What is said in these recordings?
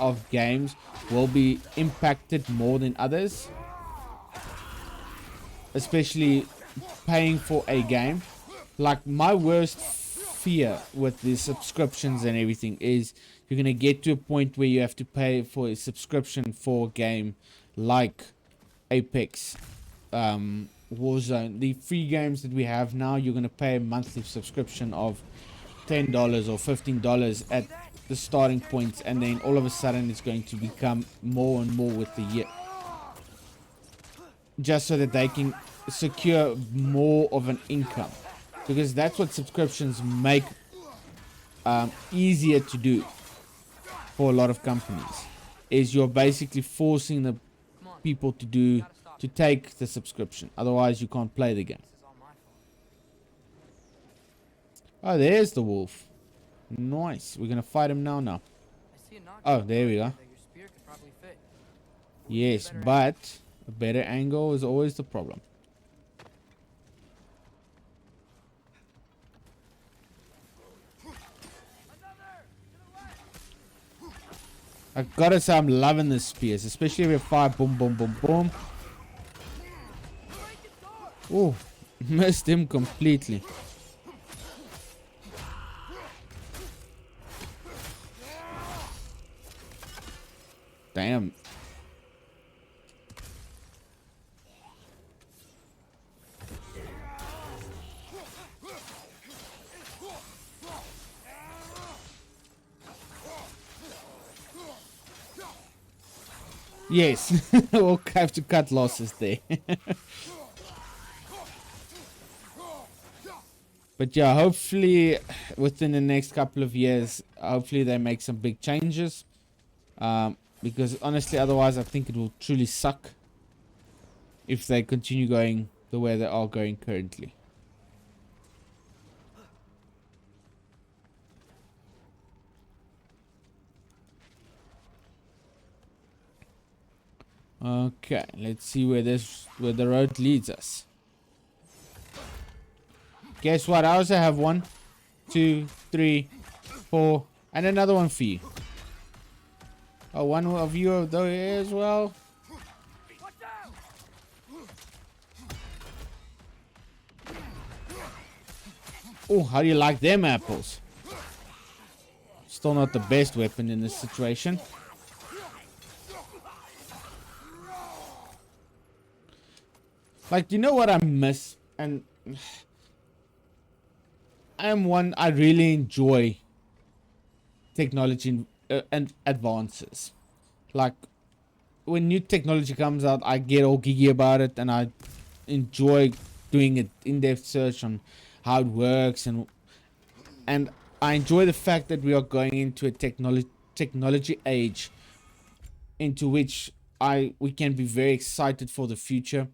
of games will be impacted more than others, especially paying for a game. Like, my worst fear with the subscriptions and everything is you're gonna get to a point where you have to pay for a subscription for a game like Apex, Warzone. The free games that we have now, you're gonna pay a monthly subscription of $10 or $15 at the starting point, and then all of a sudden it's going to become more and more with the year, just so that they can secure more of an income, because that's what subscriptions make easier to do for a lot of companies. Is you're basically forcing the people to take the subscription, otherwise you can't play the game. Oh, there's the wolf. Nice. We're gonna fight him now. Oh, there we go. Yes, but a better angle is always the problem. I gotta say, I'm loving the spears, especially if you fire boom, boom, boom, boom. Oh, missed him completely. Damn. Yes, we'll have to cut losses there. But yeah, hopefully within the next couple of years, hopefully they make some big changes. Because honestly, otherwise I think it will truly suck if they continue going the way they are going currently. Okay, let's see where the road leads us. Guess what? I also have 1, 2, 3, 4, and another one for you. Oh, one of you are there as well. Oh, how do you like them apples? Still not the best weapon in this situation. Like, you know what I miss? And I really enjoy technology and advances. Like, when new technology comes out, I get all giggy about it, and I enjoy doing an in-depth search on how it works, and I enjoy the fact that we are going into a technology age into which we can be very excited for the future,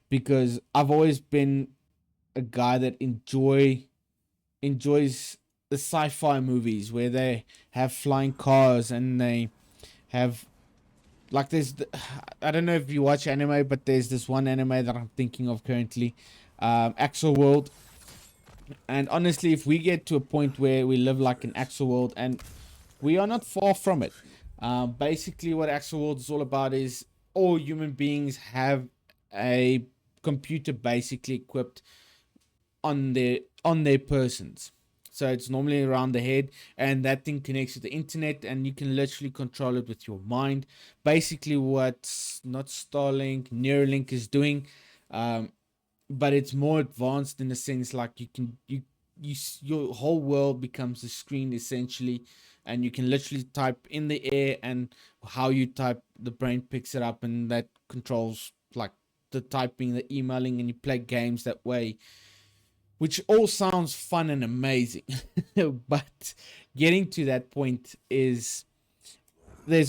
because I've always been a guy that enjoys the sci-fi movies where they have flying cars and they have, like, I don't know if you watch anime, but there's this one anime that I'm thinking of currently, Axel World. And honestly, if we get to a point where we live like an Axel World, and we are not far from it, basically what Axel World is all about is all human beings have a computer basically equipped on their persons. So it's normally around the head, and that thing connects to the internet, and you can literally control it with your mind. Basically what not Starlink, Neuralink is doing, but it's more advanced in the sense, like, your whole world becomes a screen essentially, and you can literally type in the air, and how you type, the brain picks it up, and that controls, like, the typing, the emailing, and you play games that way, which all sounds fun and amazing. But getting to that point there's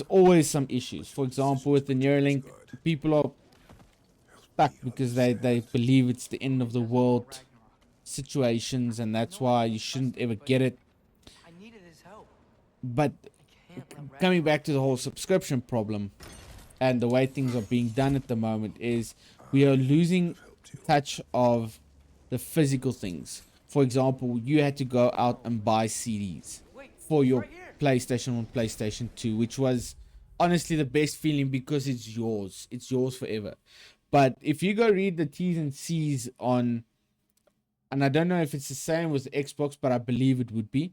always some issues. For example, with the Neuralink, people are stuck because they believe it's the end of the world situations, and that's why you shouldn't ever get it. But coming back to the whole subscription problem and the way things are being done at the moment, is we are losing touch of the physical things. For example, you had to go out and buy CDs for your PlayStation 1, PlayStation 2, which was honestly the best feeling because it's yours. It's yours forever. But if you go read the T's and C's on, and I don't know if it's the same with Xbox, but I believe it would be.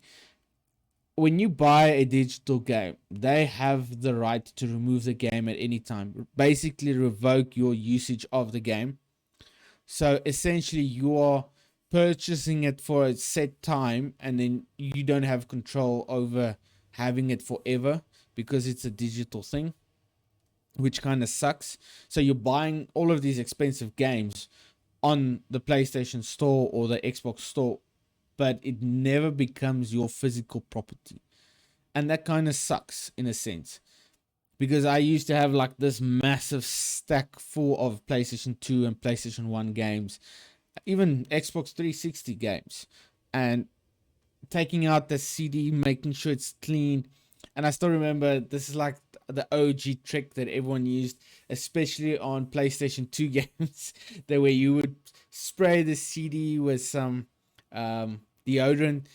When you buy a digital game, they have the right to remove the game at any time, basically revoke your usage of the game. So essentially, you are purchasing it for a set time, and then you don't have control over having it forever because it's a digital thing, which kind of sucks. So you're buying all of these expensive games on the PlayStation Store or the Xbox Store, but it never becomes your physical property. And that kind of sucks in a sense. Because I used to have like this massive stack full of PlayStation 2 and PlayStation 1 games, even Xbox 360 games, and taking out the CD, making sure it's clean. And I still remember this is like the OG trick that everyone used, especially on PlayStation 2 games, that where you would spray the CD with some deodorant,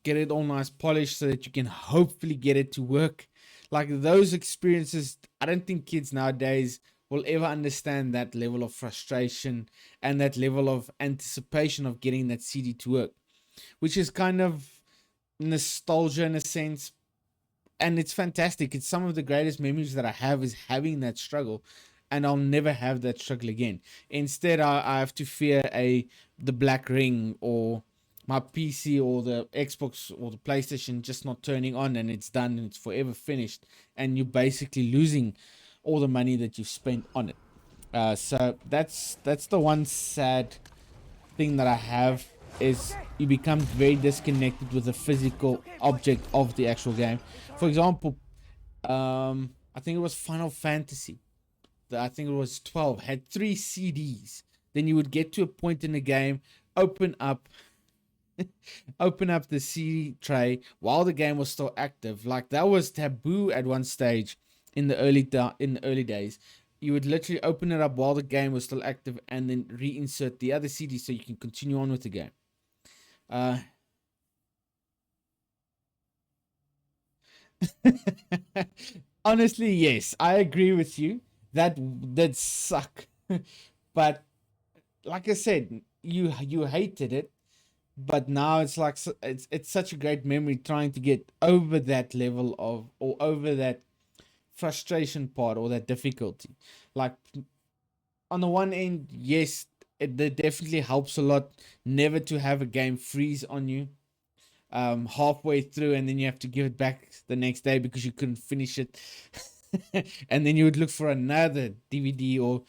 get it all nice polished so that you can hopefully get it to work. Like those experiences, I don't think kids nowadays will ever understand that level of frustration and that level of anticipation of getting that CD to work, which is kind of nostalgia in a sense. And it's fantastic. It's some of the greatest memories that I have is having that struggle, and I'll never have that struggle again. Instead, I have to fear the black ring, or my PC or the Xbox or the PlayStation just not turning on, and it's done and it's forever finished, and you're basically losing all the money that you've spent on it. So that's the one sad thing that I have, is you become very disconnected with the physical object of the actual game. For example, I think it was Final Fantasy. I think it was 12. Had 3 CDs. Then you would get to a point in the game, open up the CD tray while the game was still active. Like that was taboo at one stage in the early days. You would literally open it up while the game was still active and then reinsert the other CD so you can continue on with the game. Honestly, yes, I agree with you. That suck. But like I said, you hated it, but now it's like it's such a great memory trying to get over that level of, or over that frustration part or that difficulty. Like on the one end, yes, it definitely helps a lot never to have a game freeze on you halfway through, and then you have to give it back the next day because you couldn't finish it. And then you would look for another DVD or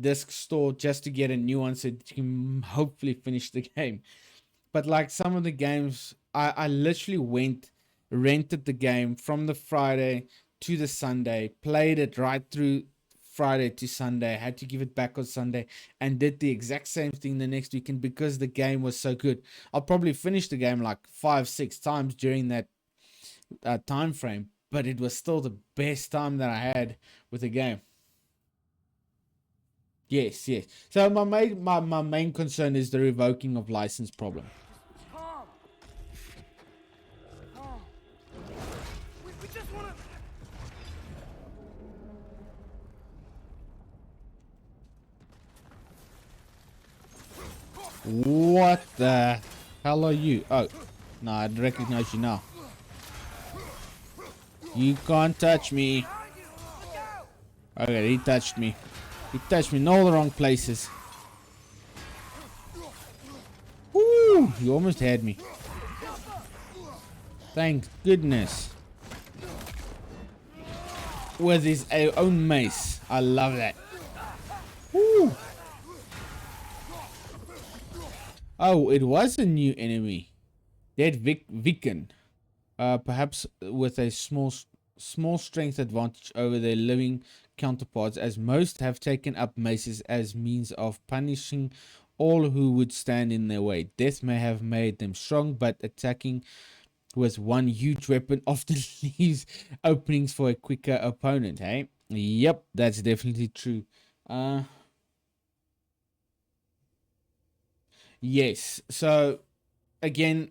disc store just to get a new one so that you can hopefully finish the game. But like some of the games, I literally rented the game from the Friday to the Sunday, played it right through Friday to Sunday, had to give it back on Sunday, and did the exact same thing the next weekend because the game was so good. I'll probably finish the game like 5-6 times during that time frame, but it was still the best time that I had with the game. Yes, yes. So my main concern is the revoking of license problem. Calm. Calm. We just wanna. What the hell are you? Oh, no, I recognize you now. You can't touch me. Okay, he touched me. He touched me in all the wrong places. Woo! You almost had me. Thank goodness. With his own mace. I love that. Woo! Oh, it was a new enemy. Dead Viken. Perhaps with a small strength advantage over their living counterparts, as most have taken up maces as means of punishing all who would stand in their way. Death may have made them strong, but attacking with one huge weapon often leaves openings for a quicker opponent, hey? Yep, that's definitely true. Yes, so again,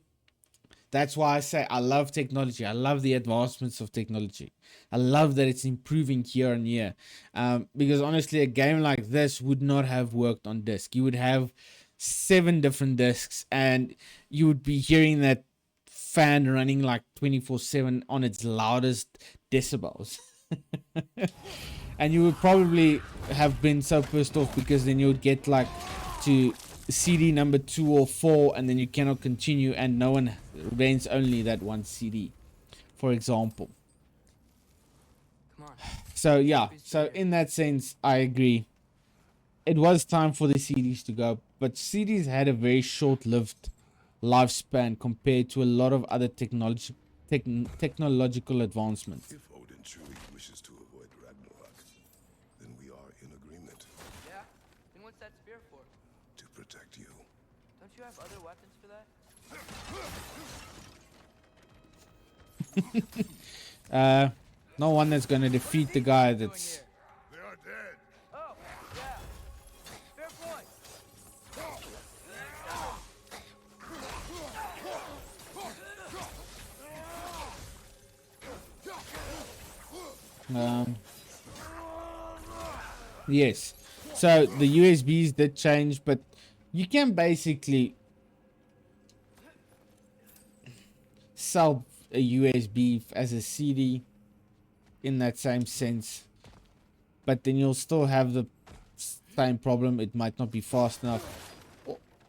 That's why I say I love technology. I love the advancements of technology. I love that it's improving year on year. Because honestly, a game like this would not have worked on disc. You would have 7 different discs, and you would be hearing that fan running like 24/7 on its loudest decibels. And you would probably have been so pissed off because then you would get like to CD number 2 or 4, and then you cannot continue, and no one rents only that one CD, for example. Come on. So yeah, so in that sense, I agree. It was time for the CDs to go, but CDs had a very short-lived lifespan compared to a lot of other technological advancements. If Odin truly wishes to avoid Ragnarok, then we are in agreement Yeah? Then what's that spear for? to protect you. Don't you have other weapons for that? No one that's gonna defeat the guy Doing that's... here? They are dead. Oh, yeah. Fair point. Yes. So the USBs did change, but you can basically sell a USB as a CD in that same sense. But then you'll still have the same problem. It might not be fast enough.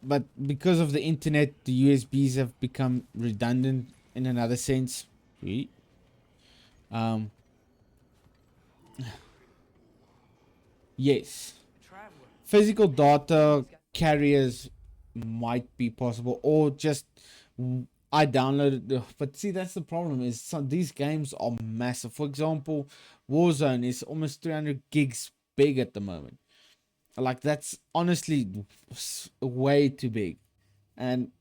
But because of the internet, the USBs have become redundant in another sense. Yes. Traveler. Physical data carriers might be possible, or just I downloaded but see, that's the problem, is some these games are massive. For example, Warzone is almost 300 gigs big at the moment. Like, that's honestly way too big, and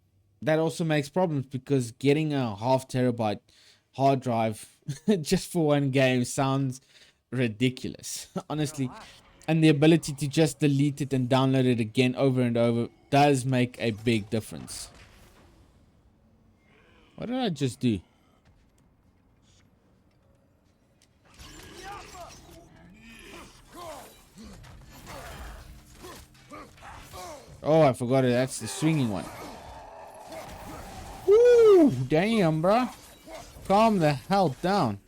that also makes problems because getting a half terabyte hard drive just for one game sounds ridiculous, honestly. And the ability to just delete it and download it again over and over does make a big difference. What did I just do? Oh, I forgot it. That's the swinging one. Woo! Damn, bro. Calm the hell down.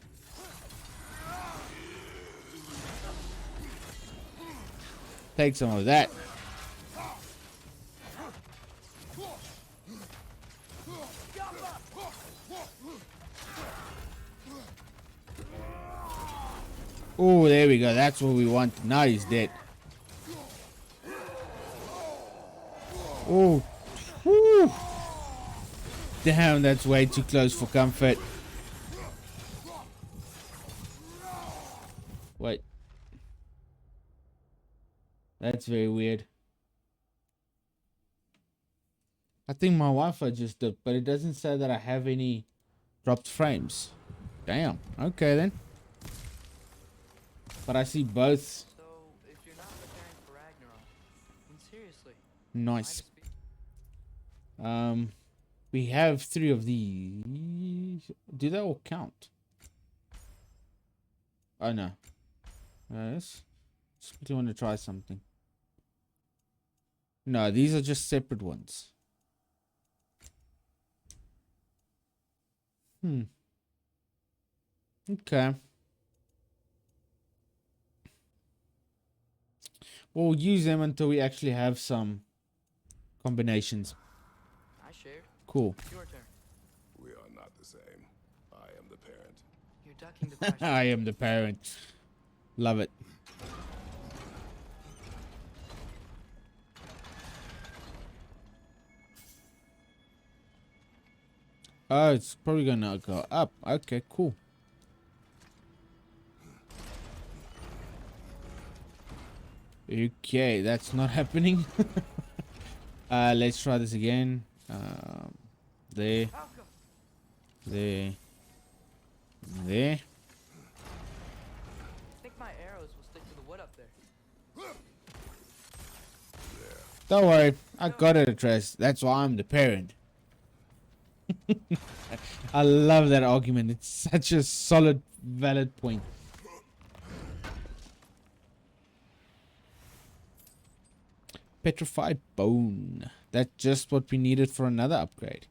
Take some of that. Oh, there we go. That's what we want. Now he's dead. Oh. Woo. Damn, that's way too close for comfort. Wait. That's very weird. I think my Wi-Fi just dipped, but it doesn't say that I have any dropped frames. Damn. Okay then. But I see both. So, if you're not preparing for Ragnarok, then seriously. Nice. might as We have 3 of these. Do they all count? Oh no. Yes. Just quickly want to try something. No, these are just separate ones. Okay. We'll use them until we actually have some combinations. I shared. Cool. Your turn. We are not the same. I am the parent. You're ducking the question. I am the parent. Love it. Oh, it's probably gonna go up. Okay, cool. Okay, that's not happening. Let's try this again. There, Falco. there, there. I think my arrows will stick to the wood up there. Don't worry, I got it addressed. That's why I'm the parent. I love that argument. It's such a solid, valid point. Petrified bone. That's just what we needed for another upgrade.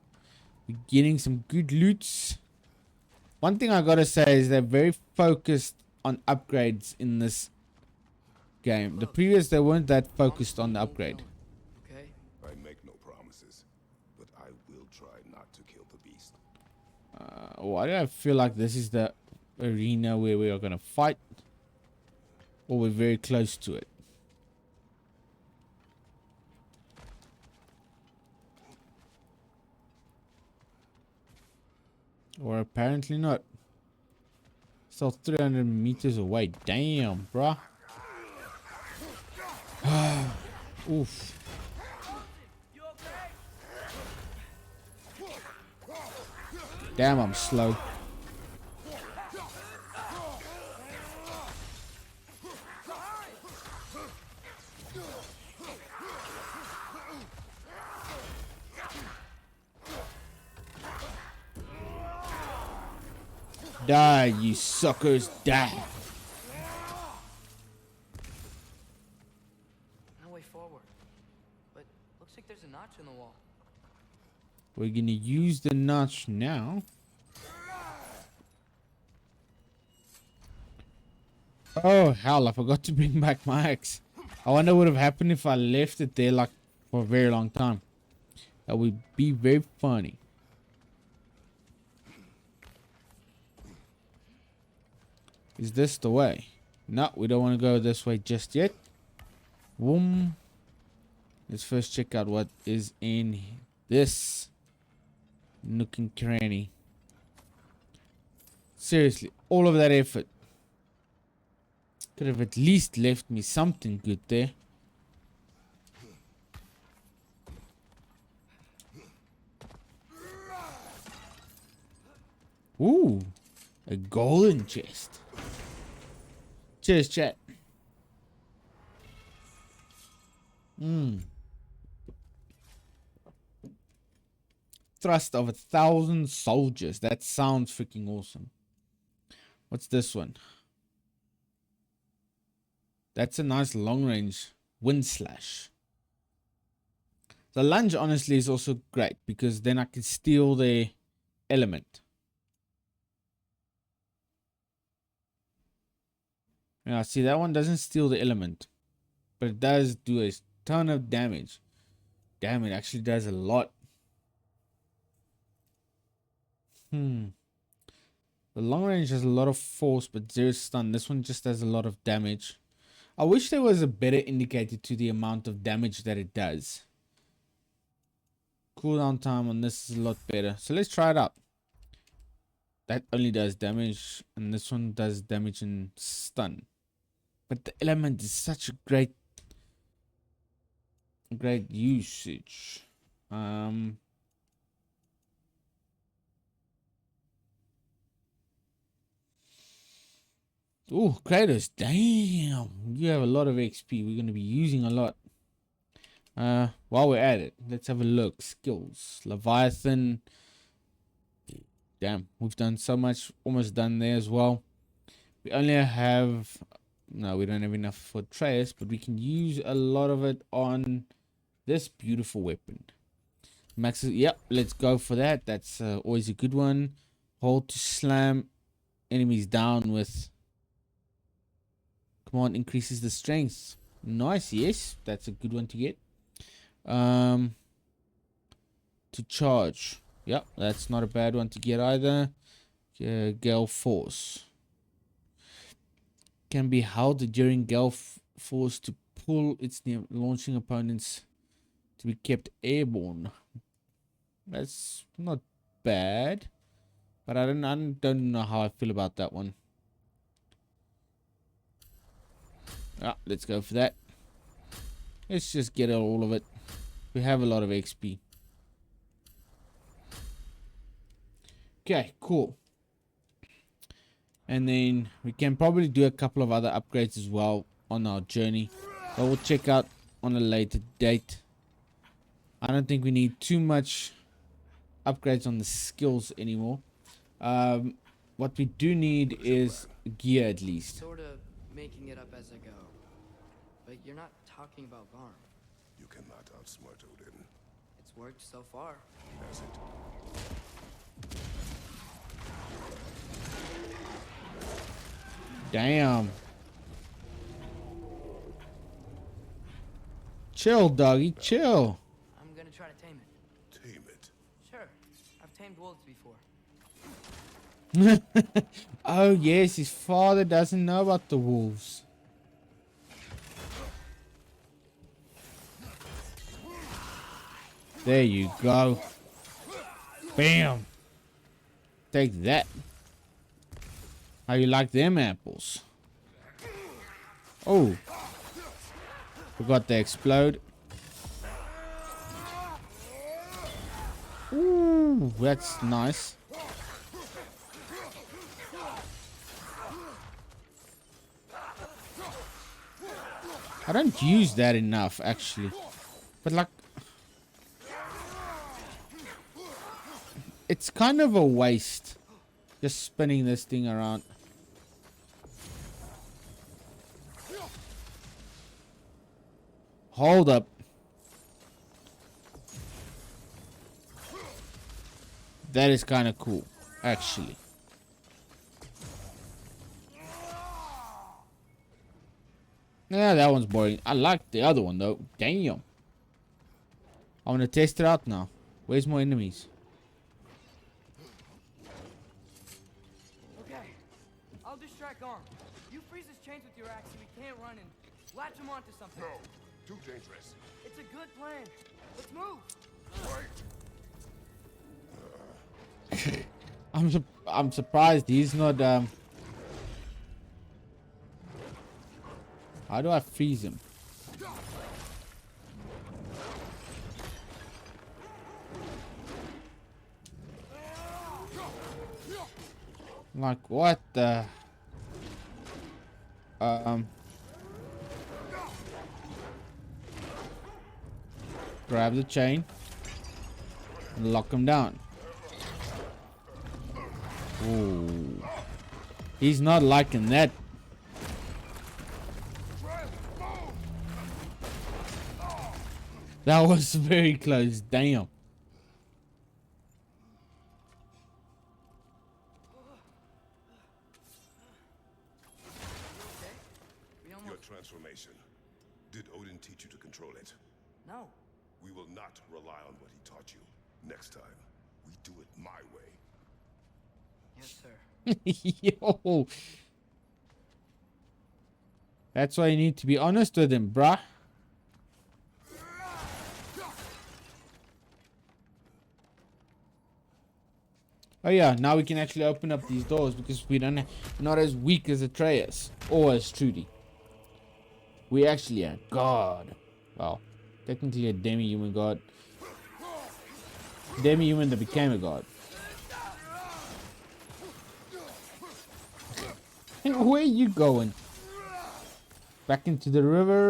We're getting some good loots. One thing I gotta say is they're very focused on upgrades in this game. The previous, they weren't that focused on the upgrade. Okay. I make no promises, but I will try not to kill the beast. Why do I feel like this is the arena where we are gonna fight? Or we're very close to it. Or apparently not. Still 300 meters away. Damn, bruh. Oof. Damn, I'm slow. Die, you suckers, die. No way forward. But looks like there's a notch in the wall. We're gonna use the notch now. Oh hell, I forgot to bring back my axe. I wonder what would have happened if I left it there like for a very long time. That would be very funny. Is this the way? No, we don't want to go this way just yet. Boom. Let's first check out what is in this nook and cranny. Seriously, all of that effort could have at least left me something good there. Ooh, a golden chest. Cheers, chat. Thrust of 1,000 soldiers. That sounds freaking awesome. What's this one? That's a nice long range wind slash. The lunge honestly is also great because then I can steal their element. Yeah, see, that one doesn't steal the element, but it does do a ton of damage. Damn, it actually does a lot. The long range has a lot of force, but 0 stun. This one just does a lot of damage. I wish there was a better indicator to the amount of damage that it does. Cooldown time on this is a lot better. So let's try it out. That only does damage, and this one does damage and stun. But the element is such a great usage. Oh, Kratos, damn, you have a lot of XP. We're going to be using a lot. While we're at it, let's have a look. Skills. Leviathan. Damn, we've done so much. Almost done there as well. We only have... No, we don't have enough for Atreus, but we can use a lot of it on this beautiful weapon. Max, yep, let's go for that. That's always a good one. Hold to slam enemies down with... Command increases the strength. Nice, yes, that's a good one to get. To charge. Yep, that's not a bad one to get either. Gale Force. Can be held during Gale Force to pull its launching opponents to be kept airborne. That's not bad. But I don't know how I feel about that one. Let's go for that. Let's just get all of it. We have a lot of XP. Okay, cool. And then we can probably do a couple of other upgrades as well on our journey. But we'll check out on a later date. I don't think we need too much upgrades on the skills anymore. What we do need is gear at least. Sort of making it up as I go. But you're not talking about Garm. You cannot outsmart Odin. It's worked so far. Has it? Damn. Chill, doggy, chill. I'm gonna try to tame it. Tame it. Sure. I've tamed wolves before. Oh yes, his father doesn't know about the wolves. There you go. Bam. Take that. How you like them apples? Oh. Forgot to explode. Ooh, that's nice. I don't use that enough, actually. But like, it's kind of a waste just spinning this thing around. Hold up. That is kind of cool, actually. Yeah, that one's boring. I like the other one though. Damn. I want to test it out now. Where's more enemies? Okay. I'll distract Garm. You freeze his chains with your axe so he can't run and latch him onto something. No, too dangerous. It's a good plan. Let's move. Right. I'm surprised he's not How do I freeze him? Like what the grab the chain and lock him down. Ooh. He's not liking that. That was very close. Damn. Okay. We Your almost... transformation. Did Odin teach you to control it? No. We will not rely on what he taught you. Next time, we do it my way. Yes, sir. Yo. That's why you need to be honest with him, bruh. Oh yeah, now we can actually open up these doors because we don't not as weak as Atreus or as Trudy. We actually are God. Well, technically a demi-human god. Demi-human that became a god. Hey, where are you going? Back into the river?